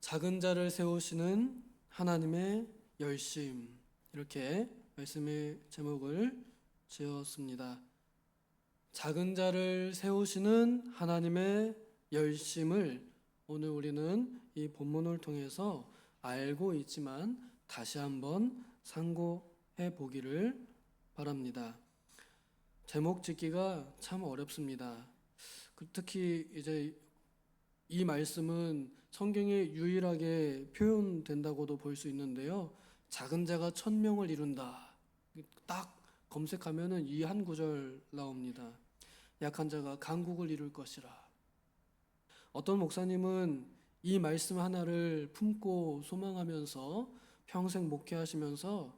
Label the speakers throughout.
Speaker 1: 작은 자를 세우시는 하나님의 열심, 이렇게 말씀의 제목을 지었습니다. 작은 자를 세우시는 하나님의 열심을 오늘 우리는 이 본문을 통해서 알고 있지만 다시 한번 상고해 보기를 바랍니다. 제목 짓기가 참 어렵습니다. 특히 이제 이 말씀은 성경에 유일하게 표현된다고도 볼 수 있는데요. 작은 자가 1000명을 이룬다. 딱 검색하면은 이 한 구절 나옵니다. 약한 자가 강국을 이룰 것이라. 어떤 목사님은 이 말씀 하나를 품고 소망하면서 평생 목회하시면서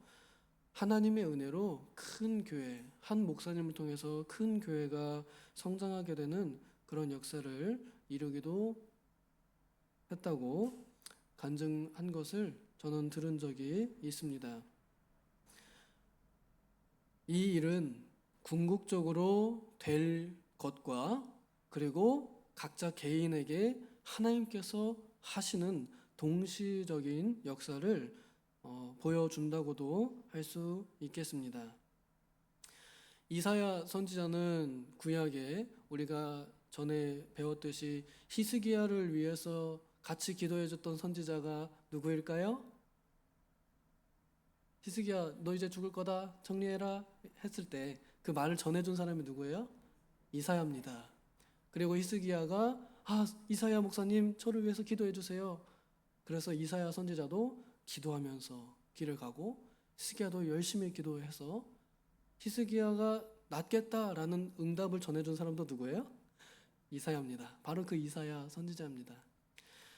Speaker 1: 하나님의 은혜로 큰 교회, 한 목사님을 통해서 큰 교회가 성장하게 되는 그런 역사를 이루기도 했다고 간증한 것을 저는 들은 적이 있습니다. 이 일은 궁극적으로 될 것과 그리고 각자 개인에게 하나님께서 하시는 동시적인 역사를 보여준다고도 할 수 있겠습니다. 이사야 선지자는 구약에 우리가 전에 배웠듯이 히스기야를 위해서 같이 기도해줬던 선지자가 누구일까요? 히스기야, 너 이제 죽을 거다, 정리해라 했을 때 그 말을 전해준 사람이 누구예요? 이사야입니다. 그리고 히스기야가 이사야 목사님 저를 위해서 기도해 주세요. 그래서 이사야 선지자도 기도하면서 길을 가고 히스기야도 열심히 기도해서 히스기야가 낫겠다라는 응답을 전해준 사람도 누구예요? 이사야입니다. 바로 그 이사야 선지자입니다.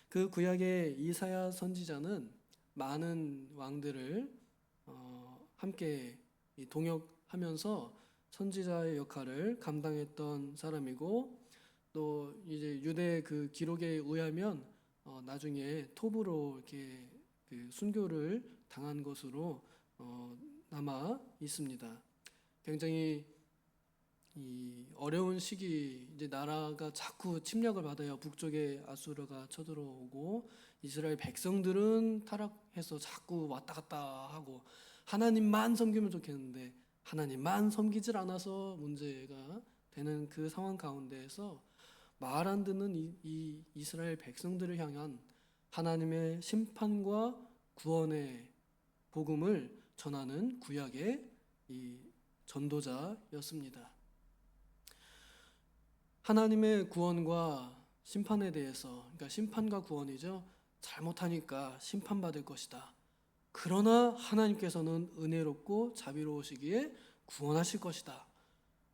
Speaker 1: 그 구약의 이사야 선지자는 많은 왕들을 함께 동역하면서 선지자의 역할을 감당했던 사람이고, 또 이제 유대 그 기록에 의하면 나중에 톱으로 이렇게 그 순교를 당한 것으로 남아 있습니다. 굉장히 이 어려운 시기, 이제 나라가 자꾸 침략을 받아요. 북쪽에 아수르가 쳐들어오고 이스라엘 백성들은 타락해서 자꾸 왔다 갔다 하고 하나님만 섬기면 좋겠는데 하나님만 섬기질 않아서 문제가 되는 그 상황 가운데에서 말 안 듣는 이 이스라엘 백성들을 향한 하나님의 심판과 구원의 복음을 전하는 구약의 이 전도자였습니다. 하나님의 구원과 심판에 대해서, 그러니까 심판과 구원이죠. 잘못하니까 심판받을 것이다. 그러나 하나님께서는 은혜롭고 자비로우시기에 구원하실 것이다.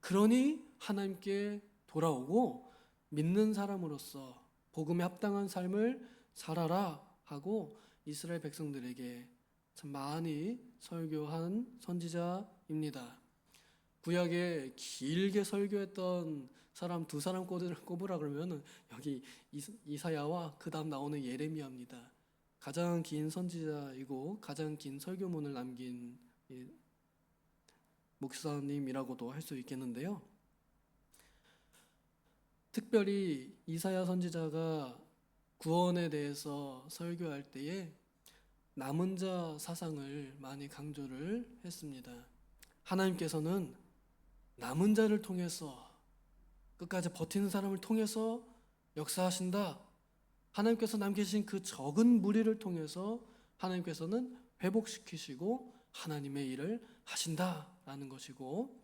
Speaker 1: 그러니 하나님께 돌아오고 믿는 사람으로서 복음에 합당한 삶을 살아라 하고 이스라엘 백성들에게 참 많이 설교한 선지자입니다. 구약에 길게 설교했던 사람 두 사람 꼽으라 그러면 여기 이사야와 그 다음 나오는 예레미야입니다. 가장 긴 선지자이고 가장 긴 설교문을 남긴 목사님이라고도 할 수 있겠는데요. 특별히 이사야 선지자가 구원에 대해서 설교할 때에 남은 자 사상을 많이 강조를 했습니다. 하나님께서는 남은 자를 통해서 끝까지 버티는 사람을 통해서 역사하신다. 하나님께서 남기신 그 적은 무리를 통해서 하나님께서는 회복시키시고 하나님의 일을 하신다라는 것이고,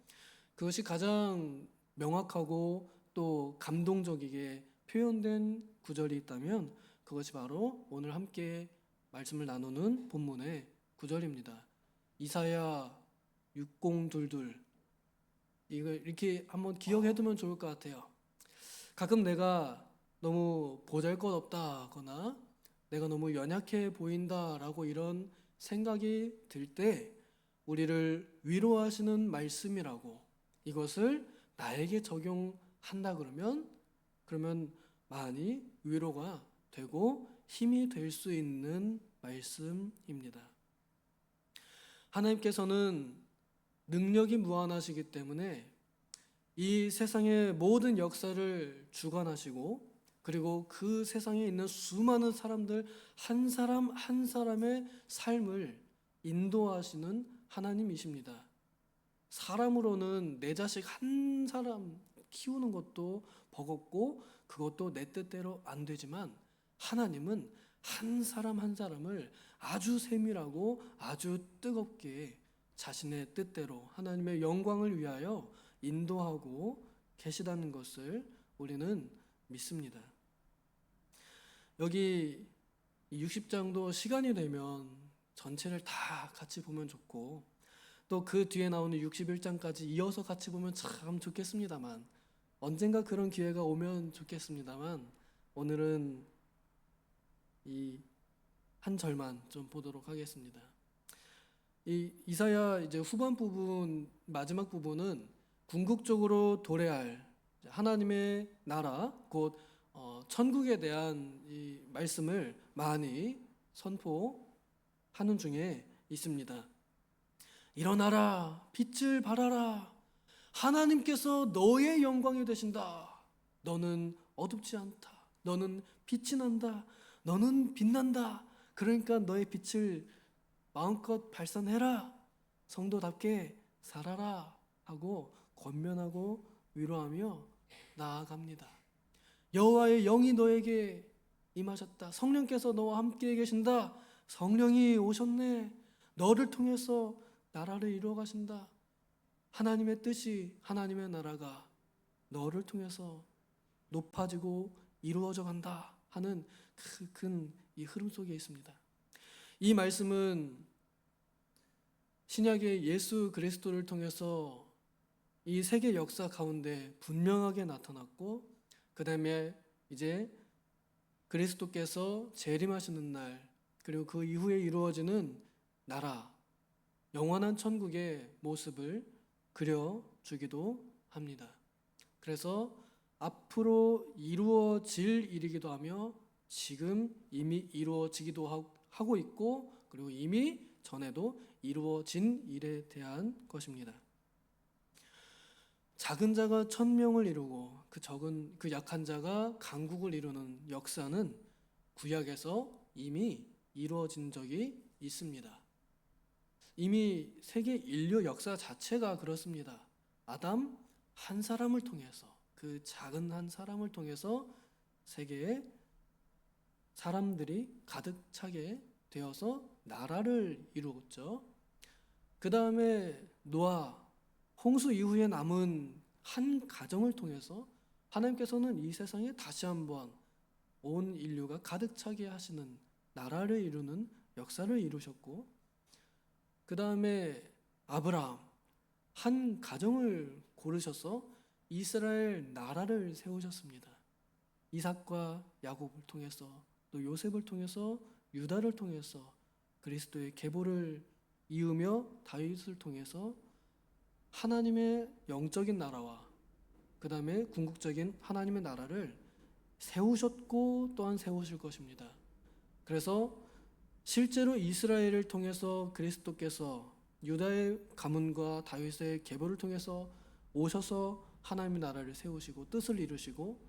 Speaker 1: 그것이 가장 명확하고 또 감동적이게 표현된 구절이 있다면 그것이 바로 오늘 함께 말씀을 나누는 본문의 구절입니다. 이사야 6022, 이걸 이렇게 한번 기억해두면 좋을 것 같아요. 가끔 내가 너무 보잘것없다거나 내가 너무 연약해 보인다라고 이런 생각이 들 때 우리를 위로하시는 말씀이라고, 이것을 나에게 적용한다 그러면 많이 위로가 되고 힘이 될 수 있는 말씀입니다. 하나님께서는 능력이 무한하시기 때문에 이 세상의 모든 역사를 주관하시고 그리고 그 세상에 있는 수많은 사람들 한 사람 한 사람의 삶을 인도하시는 하나님이십니다. 사람으로는 내 자식 한 사람 키우는 것도 버겁고 그것도 내 뜻대로 안 되지만 하나님은 한 사람 한 사람을 아주 세밀하고 아주 뜨겁게 자신의 뜻대로 하나님의 영광을 위하여 인도하고 계시다는 것을 우리는 믿습니다. 여기 60장도 시간이 되면 전체를 다 같이 보면 좋고 또 그 뒤에 나오는 61장까지 이어서 같이 보면 참 좋겠습니다만 언젠가 그런 기회가 오면 좋겠습니다만 오늘은 이 한 절만 좀 보도록 하겠습니다. 이 이사야 이제 후반 부분 마지막 부분은 궁극적으로 도래할 하나님의 나라 곧 천국에 대한 이 말씀을 많이 선포하는 중에 있습니다. 일어나라, 빛을 발하라. 하나님께서 너의 영광이 되신다. 너는 어둡지 않다. 너는 빛이 난다. 너는 빛난다. 그러니까 너의 빛을 마음껏 발산해라. 성도답게 살아라 하고 권면하고 위로하며 나아갑니다. 여호와의 영이 너에게 임하셨다. 성령께서 너와 함께 계신다. 성령이 오셨네. 너를 통해서 나라를 이루어 가신다. 하나님의 뜻이 하나님의 나라가 너를 통해서 높아지고 이루어져 간다 하는 큰 이 흐름 속에 있습니다. 이 말씀은 신약의 예수 그리스도를 통해서 이 세계 역사 가운데 분명하게 나타났고 그 다음에 이제 그리스도께서 재림하시는 날 그리고 그 이후에 이루어지는 나라 영원한 천국의 모습을 그려주기도 합니다. 그래서 앞으로 이루어질 일이기도 하며 지금 이미 이루어지기도 하고 있고 그리고 이미 전에도 이루어진 일에 대한 것입니다. 작은 자가 천명을 이루고 그 약한 자가 강국을 이루는 역사는 구약에서 이미 이루어진 적이 있습니다. 이미 세계 인류 역사 자체가 그렇습니다. 아담 한 사람을 통해서 그 작은 한 사람을 통해서 세계에 사람들이 가득 차게 되어서 나라를 이루었죠. 그 다음에 노아 홍수 이후에 남은 한 가정을 통해서 하나님께서는 이 세상에 다시 한번 온 인류가 가득 차게 하시는 나라를 이루는 역사를 이루셨고 그 다음에 아브라함 한 가정을 고르셔서 이스라엘 나라를 세우셨습니다. 이삭과 야곱을 통해서 또 요셉을 통해서 유다를 통해서 그리스도의 계보를 이으며 다윗을 통해서 하나님의 영적인 나라와 그 다음에 궁극적인 하나님의 나라를 세우셨고 또한 세우실 것입니다. 그래서 실제로 이스라엘을 통해서 그리스도께서 유다의 가문과 다윗의 계보를 통해서 오셔서 하나님의 나라를 세우시고 뜻을 이루시고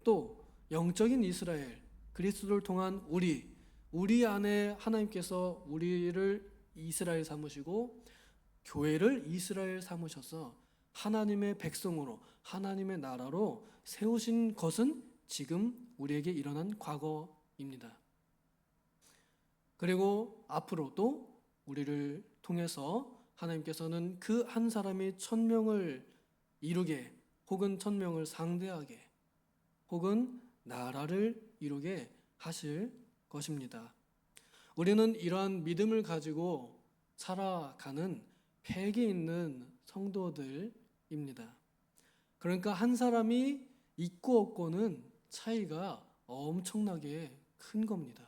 Speaker 1: 또 영적인 이스라엘 그리스도를 통한 우리 안에 하나님께서 우리를 이스라엘 삼으시고 교회를 이스라엘 삼으셔서 하나님의 백성으로 하나님의 나라로 세우신 것은 지금 우리에게 일어난 과거입니다. 그리고 앞으로도 우리를 통해서 하나님께서는 그 한 사람이 천명을 이루게 혹은 천명을 상대하게 혹은 나라를 이루게 하실 것입니다. 우리는 이러한 믿음을 가지고 살아가는 팩이 있는 성도들입니다. 그러니까 한 사람이 있고 없고는 차이가 엄청나게 큰 겁니다.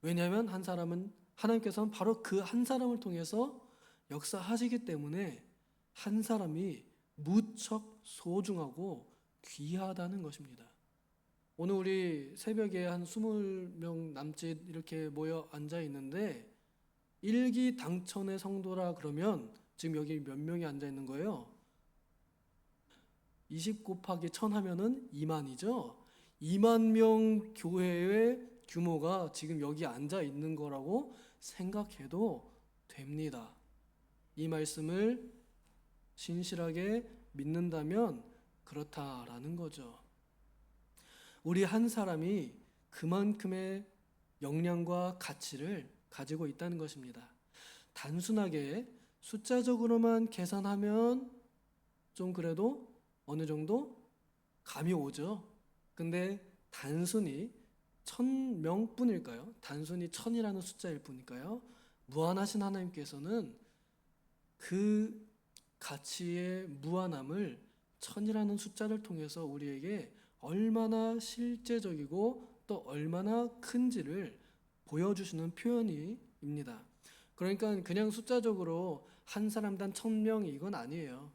Speaker 1: 왜냐하면 한 사람은 하나님께서는 바로 그 한 사람을 통해서 역사하시기 때문에 한 사람이 무척 소중하고 귀하다는 것입니다. 오늘 우리 새벽에 한 20명 남짓 이렇게 모여 앉아 있는데 일기 당천의 성도라 그러면 지금 여기 몇 명이 앉아 있는 거예요? 20 곱하기 1000 하면은 2만이죠. 2만 명 교회의 규모가 지금 여기 앉아 있는 거라고 생각해도 됩니다. 이 말씀을 신실하게 믿는다면 그렇다라는 거죠. 우리 한 사람이 그만큼의 역량과 가치를 가지고 있다는 것입니다. 단순하게 숫자적으로만 계산하면 좀 그래도 어느 정도 감이 오죠. 근데 단순히 1000명뿐일까요? 단순히 1000이라는 숫자일 뿐일까요? 무한하신 하나님께서는 그 가치의 무한함을 1000이라는 숫자를 통해서 우리에게 얼마나 실제적이고 또 얼마나 큰지를 보여주시는 표현입니다. 그러니까 그냥 숫자적으로 한 사람당 1000명 이건 아니에요.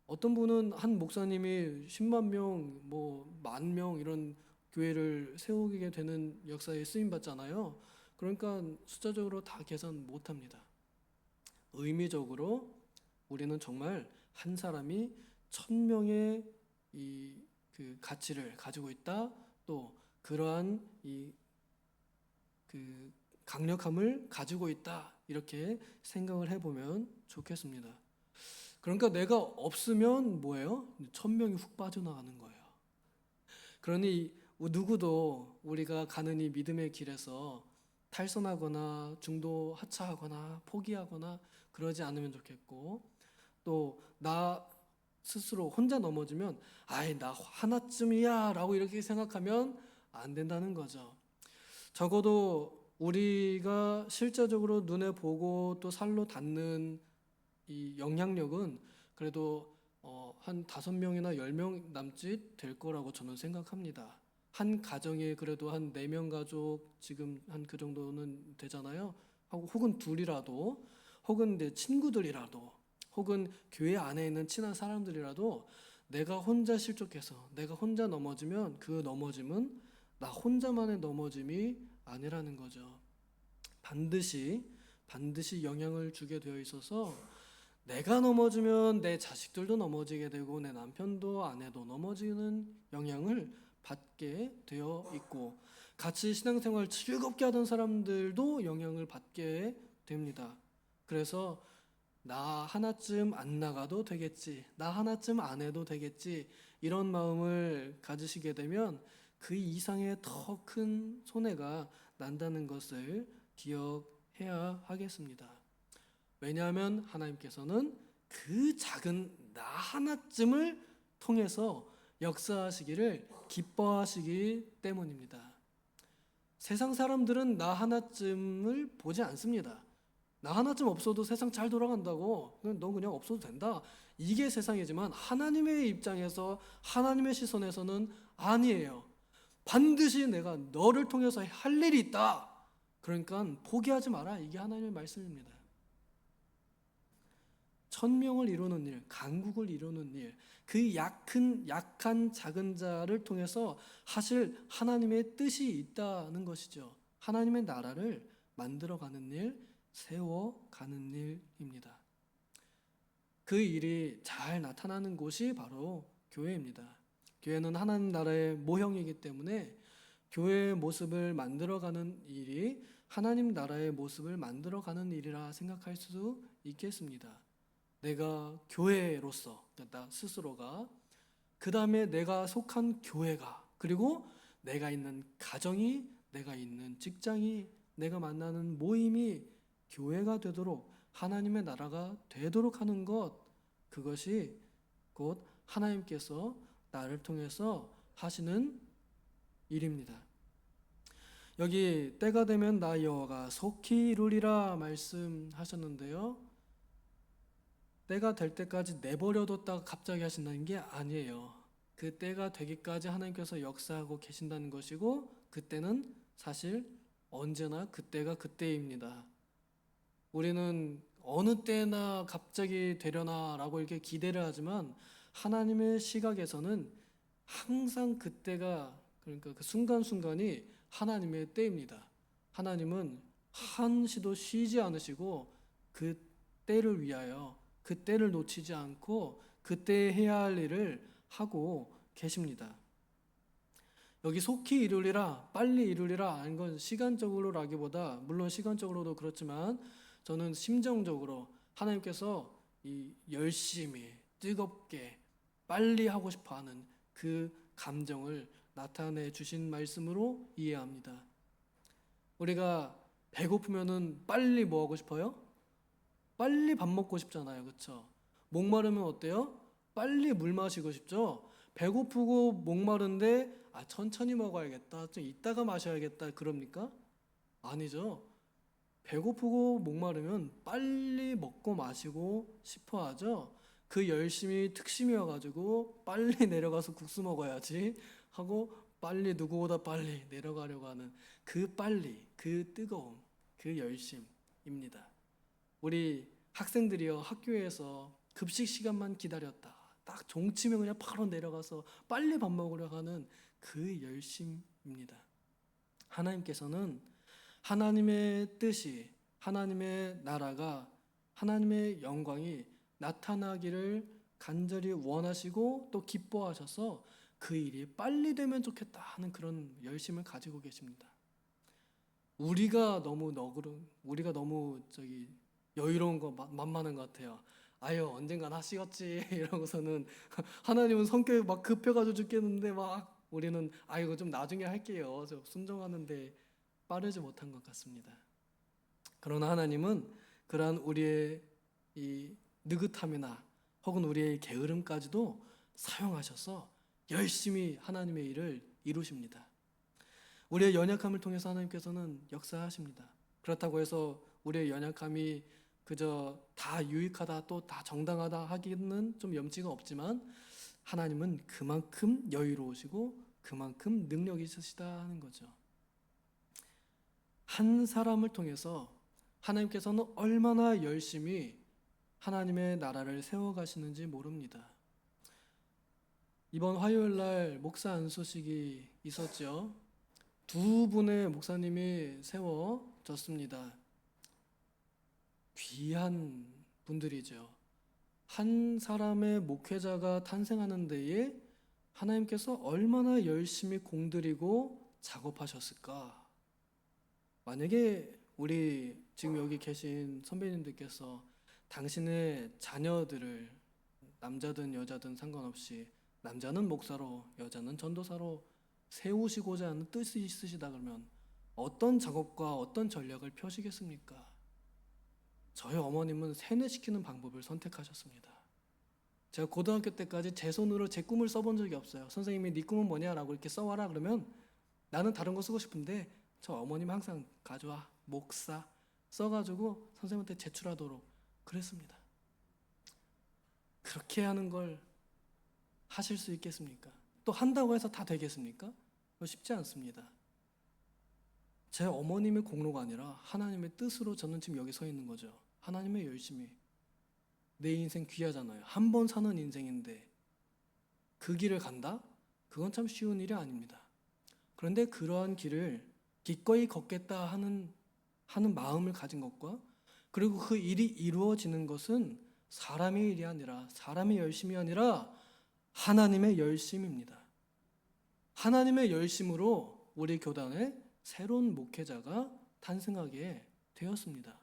Speaker 1: 어떤 분은 한 목사님이 10만 명, 뭐 10,000명 이런 교회를 세우게 되는 역사에 쓰임 받잖아요. 그러니까 숫자적으로 다 계산 못 합니다. 의미적으로 우리는 정말 한 사람이 1000명의 그 가치를 가지고 있다. 또 그러한 그 강력함을 가지고 있다. 이렇게 생각을 해보면 좋겠습니다. 그러니까 내가 없으면 뭐예요? 1000명이 훅 빠져나가는 거예요. 그러니 누구도 우리가 가는 이 믿음의 길에서 탈선하거나 중도 하차하거나 포기하거나 그러지 않으면 좋겠고, 또 나 스스로 혼자 넘어지면 아이 나 하나쯤이야 라고 이렇게 생각하면 안 된다는 거죠. 적어도 우리가 실제적으로 눈에 보고 또 살로 닿는 이 영향력은 그래도 한 5명이나 10명 남짓 될 거라고 저는 생각합니다. 한 가정에 그래도 한 4명 가족 지금 한 그 정도는 되잖아요. 혹은 둘이라도, 혹은 내 친구들이라도, 혹은 교회 안에 있는 친한 사람들이라도 내가 혼자 실족해서 내가 혼자 넘어지면 그 넘어짐은 나 혼자만의 넘어짐이 아니라는 거죠. 반드시 영향을 주게 되어 있어서 내가 넘어지면 내 자식들도 넘어지게 되고 내 남편도 아내도 넘어지는 영향을 받게 되어 있고 같이 신앙생활 즐겁게 하던 사람들도 영향을 받게 됩니다. 그래서 나 하나쯤 안 나가도 되겠지, 나 하나쯤 안 해도 되겠지 이런 마음을 가지시게 되면 그 이상의 더 큰 손해가 난다는 것을 기억해야 하겠습니다. 왜냐하면 하나님께서는 그 작은 나 하나쯤을 통해서 역사하시기를 기뻐하시기 때문입니다. 세상 사람들은 나 하나쯤을 보지 않습니다. 나 하나쯤 없어도 세상 잘 돌아간다고, 넌 그냥 없어도 된다. 이게 세상이지만 하나님의 입장에서, 하나님의 시선에서는 아니에요. 반드시 내가 너를 통해서 할 일이 있다. 그러니까 포기하지 마라. 이게 하나님의 말씀입니다. 1000명을 이루는 일, 강국을 이루는 일, 그 약한 작은 자를 통해서 하실 하나님의 뜻이 있다는 것이죠. 하나님의 나라를 만들어가는 일, 세워가는 일입니다. 그 일이 잘 나타나는 곳이 바로 교회입니다. 교회는 하나님 나라의 모형이기 때문에 교회의 모습을 만들어가는 일이 하나님 나라의 모습을 만들어가는 일이라 생각할 수 있겠습니다. 내가 교회로서, 나 스스로가, 그 다음에 내가 속한 교회가, 그리고 내가 있는 가정이, 내가 있는 직장이, 내가 만나는 모임이 교회가 되도록, 하나님의 나라가 되도록 하는 것, 그것이 곧 하나님께서 나를 통해서 하시는 일입니다. 여기 때가 되면 나 여호와가 속히 이루리라 말씀하셨는데요. 때가 될 때까지 내버려뒀다가 갑자기 하신다는 게 아니에요. 그 때가 되기까지 하나님께서 역사하고 계신다는 것이고, 그때는 사실 언제나 그때가 그때입니다. 우리는 어느 때나 갑자기 되려나라고 이렇게 기대를 하지만 하나님의 시각에서는 항상 그때가, 그러니까 그 순간순간이 하나님의 때입니다. 하나님은 한시도 쉬지 않으시고 그 때를 위하여, 그 때를 놓치지 않고 그때 해야 할 일을 하고 계십니다. 여기 속히 이루리라, 빨리 이루리라 하는 건 시간적으로라기보다, 물론 시간적으로도 그렇지만 저는 심정적으로 하나님께서 이 열심히 뜨겁게 빨리 하고 싶어 하는 그 감정을 나타내 주신 말씀으로 이해합니다. 우리가 배고프면은 빨리 뭐 하고 싶어요? 빨리 밥 먹고 싶잖아요. 그렇죠? 목마르면 어때요? 빨리 물 마시고 싶죠? 배고프고 목마른데 천천히 먹어야겠다. 좀 이따가 마셔야겠다. 그럽니까? 아니죠. 배고프고 목마르면 빨리 먹고 마시고 싶어 하죠. 그 열심이 특심이어 가지고 빨리 내려가서 국수 먹어야지 하고 빨리 누구보다 빨리 내려가려고 하는 그 빨리, 그 뜨거움, 그 열심입니다. 우리 학생들이요, 학교에서 급식 시간만 기다렸다, 딱 종치면 그냥 바로 내려가서 빨리 밥 먹으려 하는 그 열심입니다. 하나님께서는 하나님의 뜻이, 하나님의 나라가, 하나님의 영광이 나타나기를 간절히 원하시고 또 기뻐하셔서 그 일이 빨리 되면 좋겠다 하는 그런 열심을 가지고 계십니다. 우리가 너무 우리가 너무 여유로운 거 만만한 것 같아요. 아유, 언젠간 하시겠지 이러고서는 하나님은 성격이 막 급해가지고 죽겠는데 막 우리는 아이고 좀 나중에 할게요. 저 순종하는데 빠르지 못한 것 같습니다. 그러나 하나님은 그러한 우리의 이 느긋함이나 혹은 우리의 게으름까지도 사용하셔서 열심히 하나님의 일을 이루십니다. 우리의 연약함을 통해서 하나님께서는 역사하십니다. 그렇다고 해서 우리의 연약함이 그저 다 유익하다 또 다 정당하다 하기는 좀 염치가 없지만 하나님은 그만큼 여유로우시고 그만큼 능력이 있으시다 하는 거죠. 한 사람을 통해서 하나님께서는 얼마나 열심히 하나님의 나라를 세워가시는지 모릅니다. 이번 화요일 날 목사 안수식이 있었죠. 두 분의 목사님이 세워졌습니다. 귀한 분들이죠. 한 사람의 목회자가 탄생하는 데에 하나님께서 얼마나 열심히 공들이고 작업하셨을까? 만약에 우리 지금 여기 계신 선배님들께서 당신의 자녀들을 남자든 여자든 상관없이 남자는 목사로 여자는 전도사로 세우시고자 하는 뜻이 있으시다 그러면 어떤 작업과 어떤 전략을 펴시겠습니까? 저희 어머님은 세뇌시키는 방법을 선택하셨습니다. 제가 고등학교 때까지 제 손으로 제 꿈을 써본 적이 없어요. 선생님이 네 꿈은 뭐냐라고 이렇게 써와라 그러면 나는 다른 거 쓰고 싶은데 저 어머님 항상 가져와 목사 써가지고 선생님한테 제출하도록 그랬습니다. 그렇게 하는 걸 하실 수 있겠습니까? 또 한다고 해서 다 되겠습니까? 쉽지 않습니다. 제 어머님의 공로가 아니라 하나님의 뜻으로 저는 지금 여기 서 있는 거죠. 하나님의 열심히. 내 인생 귀하잖아요. 한 번 사는 인생인데 그 길을 간다? 그건 참 쉬운 일이 아닙니다. 그런데 그러한 길을 기꺼이 걷겠다 하는 마음을 가진 것과 그리고 그 일이 이루어지는 것은 사람의 일이 아니라 사람의 열심이 아니라 하나님의 열심입니다. 하나님의 열심으로 우리 교단에 새로운 목회자가 탄생하게 되었습니다.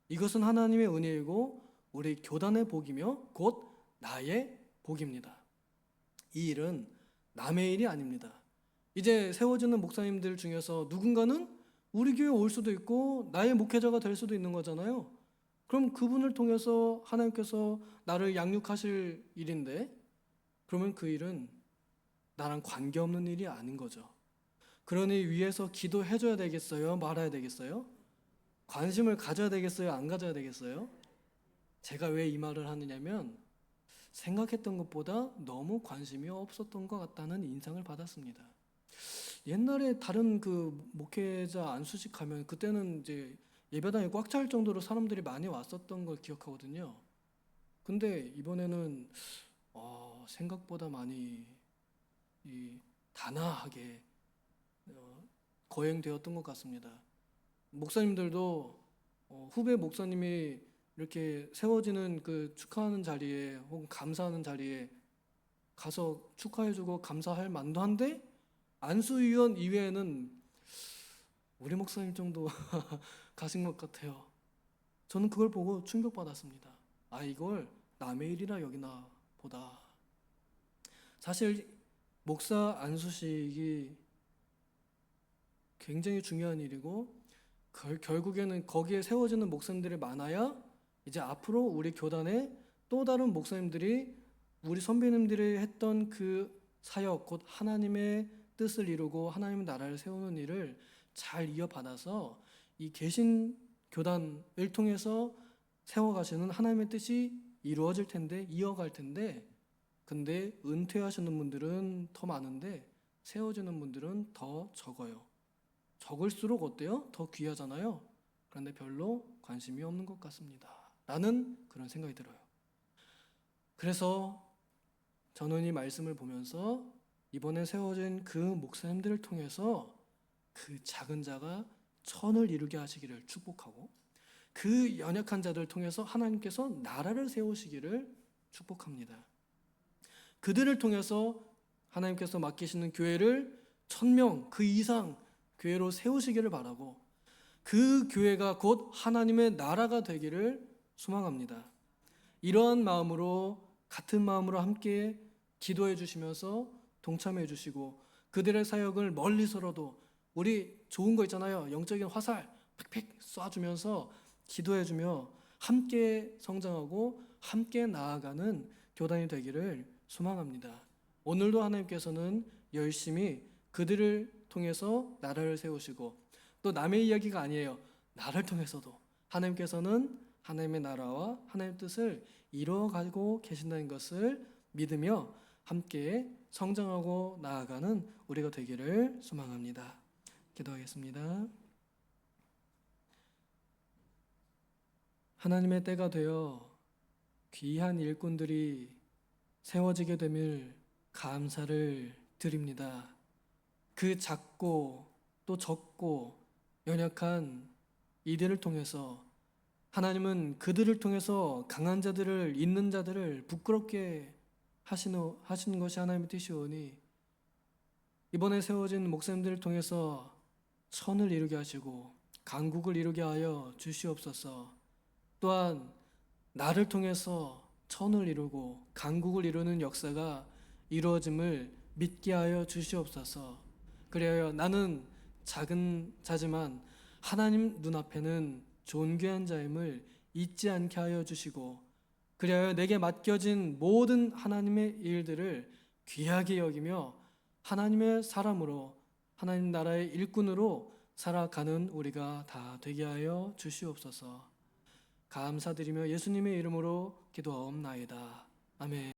Speaker 1: 이것은 하나님의 은혜이고 우리 교단의 복이며 곧 나의 복입니다. 이 일은 남의 일이 아닙니다. 이제 세워지는 목사님들 중에서 누군가는 우리 교회 올 수도 있고 나의 목회자가 될 수도 있는 거잖아요. 그럼 그분을 통해서 하나님께서 나를 양육하실 일인데 그러면 그 일은 나랑 관계없는 일이 아닌 거죠. 그러니 위에서 기도해줘야 되겠어요? 말아야 되겠어요? 관심을 가져야 되겠어요? 안 가져야 되겠어요? 제가 왜 이 말을 하느냐면 생각했던 것보다 너무 관심이 없었던 것 같다는 인상을 받았습니다. 옛날에 다른 그 목회자 안수식 하면 그때는 이제 예배당이 꽉 찰 정도로 사람들이 많이 왔었던 걸 기억하거든요. 근데 이번에는 생각보다 많이 단아하게 거행되었던 것 같습니다. 목사님들도 후배 목사님이 이렇게 세워지는 그 축하하는 자리에 혹은 감사하는 자리에 가서 축하해주고 감사할 만도 한데 안수위원 이외에는 우리 목사님 정도 가신 것 같아요. 저는 그걸 보고 충격받았습니다. 아, 이걸 남의 일이라 여기나 보다. 사실 목사 안수식이 굉장히 중요한 일이고 결국에는 거기에 세워지는 목사님들이 많아야 이제 앞으로 우리 교단에 또 다른 목사님들이 우리 선배님들이 했던 그 사역, 곧 하나님의 뜻을 이루고 하나님의 나라를 세우는 일을 잘 이어받아서 이 개신 교단을 통해서 세워가시는 하나님의 뜻이 이루어질 텐데, 이어갈 텐데, 근데 은퇴하시는 분들은 더 많은데 세워지는 분들은 더 적어요. 적을수록 어때요? 더 귀하잖아요. 그런데 별로 관심이 없는 것 같습니다. 라는 그런 생각이 들어요. 그래서 저는 이 말씀을 보면서 이번에 세워진 그 목사님들을 통해서 그 작은 자가 천을 이루게 하시기를 축복하고, 그 연약한 자들을 통해서 하나님께서 나라를 세우시기를 축복합니다. 그들을 통해서 하나님께서 맡기시는 교회를 1000명 그 이상 교회로 세우시기를 바라고, 그 교회가 곧 하나님의 나라가 되기를 소망합니다. 이러한 마음으로, 같은 마음으로 함께 기도해 주시면서 동참해 주시고, 그들의 사역을 멀리서라도 우리 좋은 거 있잖아요. 영적인 화살 팩팩 쏴주면서 기도해 주며 함께 성장하고 함께 나아가는 교단이 되기를 소망합니다. 오늘도 하나님께서는 열심히 그들을 통해서 나라를 세우시고, 또 남의 이야기가 아니에요. 나를 통해서도 하나님께서는 하나님의 나라와 하나님의 뜻을 이루어가고 계신다는 것을 믿으며 함께 성장하고 나아가는 우리가 되기를 소망합니다. 기도하겠습니다. 하나님의 때가 되어 귀한 일꾼들이 세워지게 됨을 감사를 드립니다. 그 작고 또 적고 연약한 이들을 통해서 하나님은 그들을 통해서 강한 자들을, 있는 자들을 부끄럽게 하시는 것이 하나님의 뜻이오니, 이번에 세워진 목사님들을 통해서 천을 이루게 하시고 강국을 이루게 하여 주시옵소서. 또한 나를 통해서 천을 이루고 강국을 이루는 역사가 이루어짐을 믿게 하여 주시옵소서. 그리하여 나는 작은 자지만 하나님 눈앞에는 존귀한 자임을 잊지 않게 하여 주시고, 그리하여 내게 맡겨진 모든 하나님의 일들을 귀하게 여기며 하나님의 사람으로, 하나님 나라의 일꾼으로 살아가는 우리가 다 되게 하여 주시옵소서. 감사드리며 예수님의 이름으로 기도하옵나이다. 아멘.